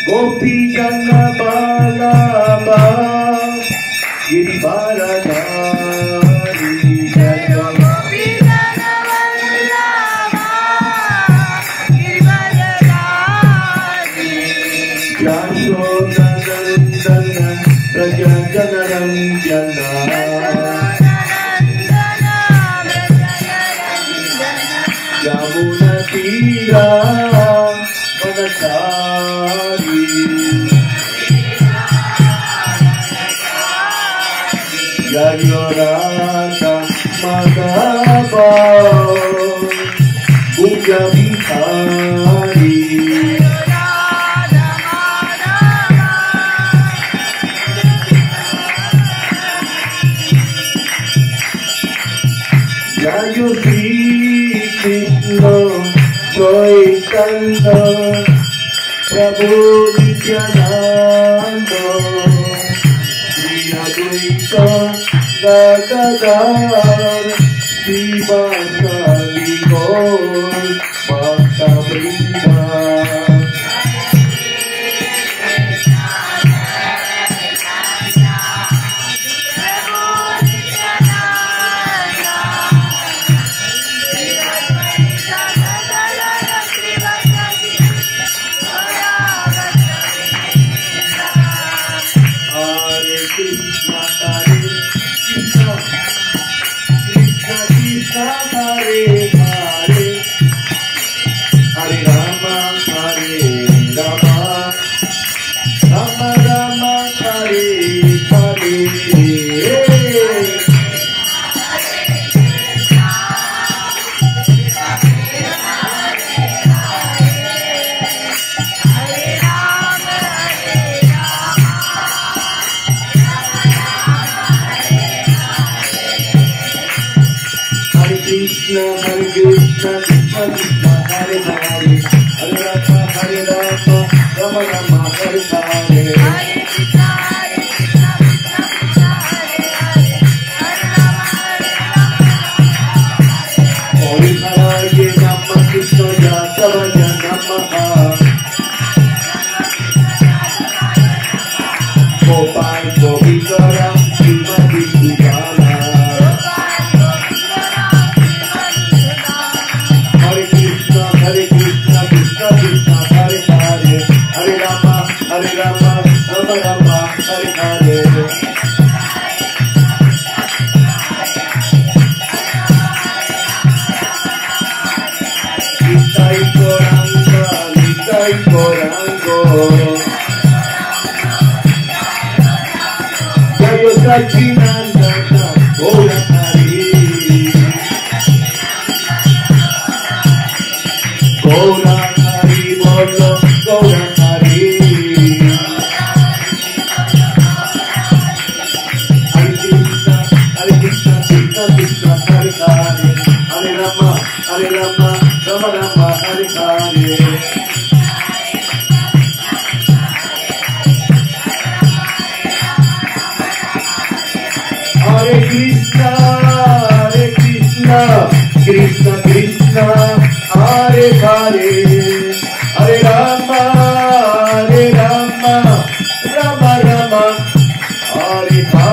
Gopi Jana Balaba Girivaradhari Jayo Gopi Jana Balaba Girivaradhari Yashoda Nandana Raja Janaranjana Yamuna Tira Manasari Yayorata Madhava Puja Vihari Jayo Sri Krishna Chaitanya Prabhu Nityananda Shri Advaita Gadadhar Srivasadi Gaur Bhakta Vrinda Krishna, Hare Krishna, Krishna Krishna, Hare Hare, Hare Rama, Hare Rama, Rama Rama, Hare Hare. Hare Krishna, Hare Krishna, Krishna Krishna, Hare Hare, Hare Rama, Hare Rama, Hare Hare Rama Krishna Jatavaya Namaha. Gopal Govindara, Srimati Sudana. Hare Krishna, Krishna Krishna, Hare Hare, Hare Rama, Rama Rama, Hare Hare. Nitai Goranga, Nitai Gorango. Jayo Sachinandana, Gaura Hari. Gaura Hari, Bolo, Gaura Hari. Hare Krishna, Krishna Krishna, Hare Hare, Hare Rama, Rama Rama, Hare Hare. Hare Krishna, Krishna Krishna, Hare Hare, Hare Rama, Rama Rama, Hare Hare.